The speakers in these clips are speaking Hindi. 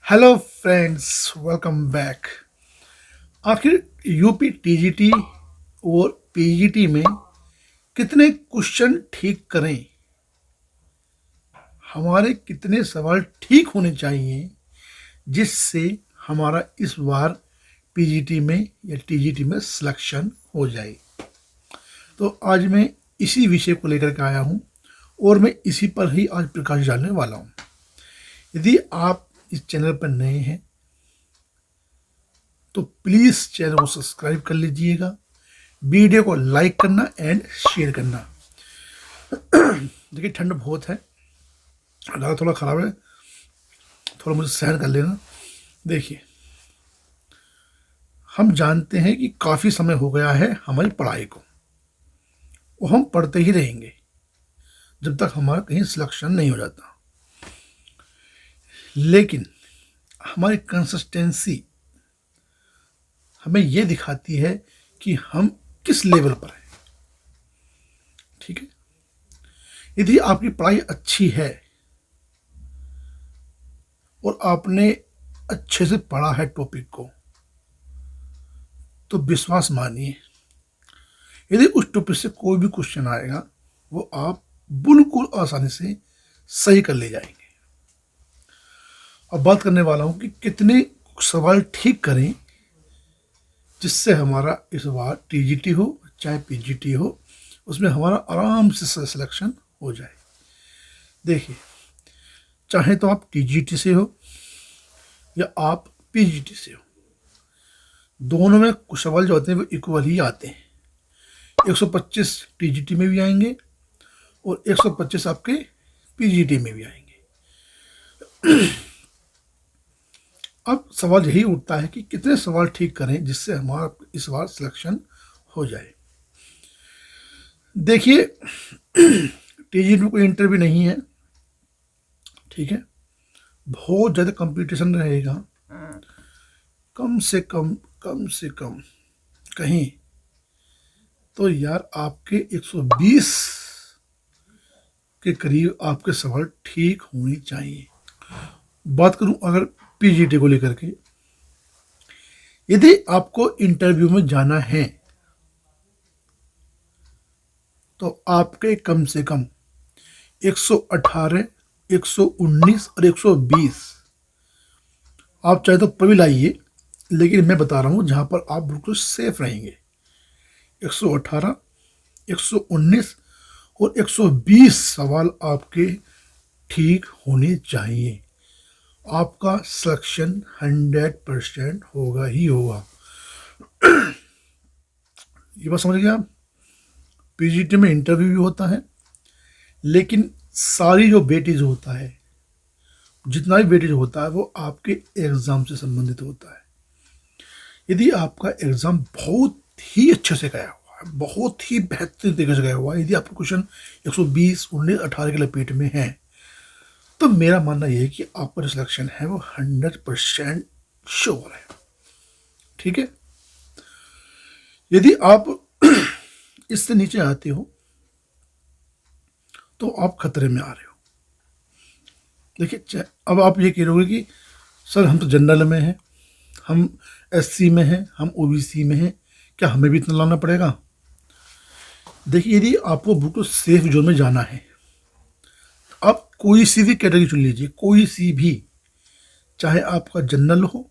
Hello friends, welcome back. आखिर यूपी टीजीटी और पीजीटी में कितने क्वेश्चन ठीक करें, हमारे कितने सवाल ठीक होने चाहिए जिससे हमारा इस बार पीजीटी में या टीजीटी में सिलेक्शन हो जाए। तो आज मैं इसी विषय को लेकर के आया हूँ और मैं इसी पर ही आज प्रकाश डालने वाला हूँ। यदि आप इस चैनल पर नए हैं तो प्लीज़ चैनल को सब्सक्राइब कर लीजिएगा, वीडियो को लाइक करना एंड शेयर करना। देखिए ठंड बहुत है, गला थोड़ा ख़राब है, थोड़ा मुझे सहन कर लेना। देखिए, हम जानते हैं कि काफ़ी समय हो गया है हमारी पढ़ाई को, और हम पढ़ते ही रहेंगे जब तक हमारा कहीं सिलेक्शन नहीं हो जाता। लेकिन हमारी कंसिस्टेंसी हमें ये दिखाती है कि हम किस लेवल पर हैं। ठीक है, यदि आपकी पढ़ाई अच्छी है और आपने अच्छे से पढ़ा है टॉपिक को, तो विश्वास मानिए, यदि उस टॉपिक से कोई भी क्वेश्चन आएगा वो आप बिल्कुल आसानी से सही कर ले जाएंगे। अब बात करने वाला हूं कि कितने सवाल ठीक करें जिससे हमारा इस बार टीजीटी हो चाहे पीजीटी हो, उसमें हमारा आराम से सिलेक्शन हो जाए। देखिए, चाहे तो आप टीजीटी से हो या आप पीजीटी से हो, दोनों में कुछ सवाल जो आते हैं वो इक्वल ही आते हैं। 125 टीजीटी में भी आएंगे और 125 आपके पीजीटी में भी आएंगे। अब सवाल यही उठता है कि कितने सवाल ठीक करें जिससे हमारा इस बार सिलेक्शन हो जाए। देखिए, टीजीटी में कोई इंटरव्यू नहीं है, ठीक है, बहुत ज़्यादा कंपटीशन रहेगा। कम से कम कहीं तो यार आपके 120 के करीब आपके सवाल ठीक होनी चाहिए। बात करूं अगर पीजीटी को लेकर के, यदि आपको इंटरव्यू में जाना है तो आपके कम से कम 118, 119 और 120 आप चाहे तो पढ़ लाइए, लेकिन मैं बता रहा हूं जहां पर आप बिल्कुल सेफ रहेंगे। 118, 119 और 120 सवाल आपके ठीक होने चाहिए। आपका सिलेक्शन 100% होगा ही होगा। ये बात समझ गए आप। पीजीटी में इंटरव्यू भी होता है, लेकिन सारी जो वेटेज होता है, जितना भी वेटेज होता है वो आपके एग्ज़ाम से संबंधित होता है। यदि आपका एग्ज़ाम बहुत ही अच्छे से गया हुआ है, बहुत ही बेहतरीन तरीके से गया हुआ है, यदि आपका क्वेश्चन 120, 19, 18 के लपेट में है, तो मेरा मानना यह है कि आपका जो सिलेक्शन है वो 100% श्योर है। ठीक है, यदि आप इससे नीचे आते हो तो आप खतरे में आ रहे हो। देखिए, अब आप ये कह रहे हो कि सर हम तो जनरल में हैं, हम एससी में हैं, हम ओबीसी में हैं, क्या हमें भी इतना लाना पड़ेगा? देखिए, यदि आपको बिल्कुल सेफ जोन में जाना है, आप कोई सी भी कैटेगरी चुन लीजिए, कोई सी भी, चाहे आपका जनरल हो,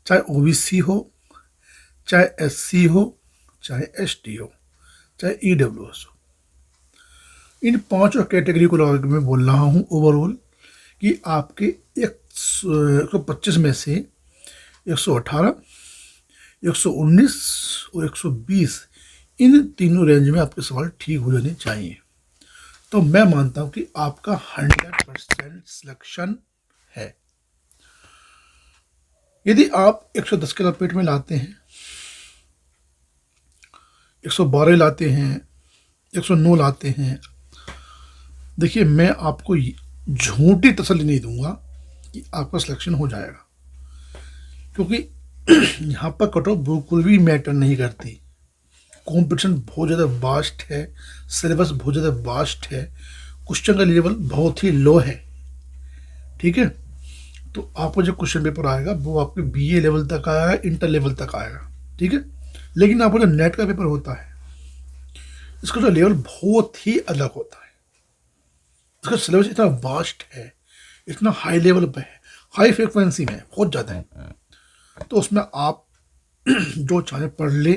चाहे ओबीसी हो, चाहे एससी हो, चाहे एसटी हो, चाहे ईडब्ल्यूएस हो। इन पांचों कैटेगरी को लगा के मैं बोल रहा हूँ ओवरऑल कि आपके 125 में से 118, 119 और 120, इन तीनों रेंज में आपके सवाल ठीक हो जाने चाहिए। तो मैं मानता हूं कि आपका 100% सिलेक्शन है। यदि आप 110 के लपेट में लाते हैं, 112 लाते हैं, 109 लाते हैं, देखिए मैं आपको झूठी तसल्ली नहीं दूंगा कि आपका सिलेक्शन हो जाएगा, क्योंकि यहाँ पर कट ऑफ बिल्कुल भी मैटर नहीं करती। कंपटीशन बहुत ज़्यादा वास्ट है, सिलेबस बहुत ज़्यादा वास्ट है, क्वेश्चन का लेवल बहुत ही लो है। ठीक है, तो आपको जो क्वेश्चन पेपर आएगा वो आपके बीए लेवल तक आएगा, इंटर लेवल तक आएगा, ठीक है। लेकिन आपको जो नेट का पेपर होता है इसका जो लेवल बहुत ही अलग होता है। इसका सिलेबस इतना वास्ट है, इतना हाई लेवल पे है, हाई फ्रिक्वेंसी में है, बहुत ज़्यादा है। तो उसमें आप जो चाहे पढ़ ले,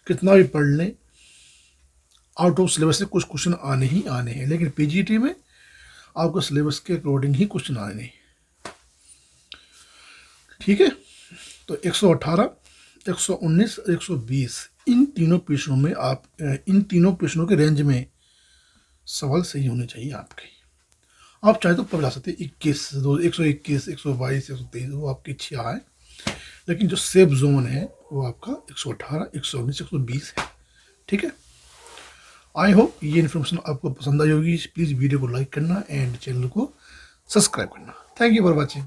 कितना भी पढ़ लें, आउट ऑफ सिलेबस से कुछ क्वेश्चन आने ही आने हैं। लेकिन पीजीटी में आपको सिलेबस के अकॉर्डिंग ही क्वेश्चन आने हैं, ठीक है। तो 118, 119, 120 इन तीनों प्रश्नों में आप इन तीनों प्रश्नों के रेंज में सवाल सही होने चाहिए आपके। आप चाहे तो पढ़ा सकते 21, 121, 122, 123, वो आपकी इच्छा है। लेकिन जो सेफ जोन है वो आपका 118, 119, 120 है, ठीक है। आई होप ये इन्फॉर्मेशन आपको पसंद आई होगी। प्लीज़ वीडियो को लाइक करना एंड चैनल को सब्सक्राइब करना। Thank you for watching.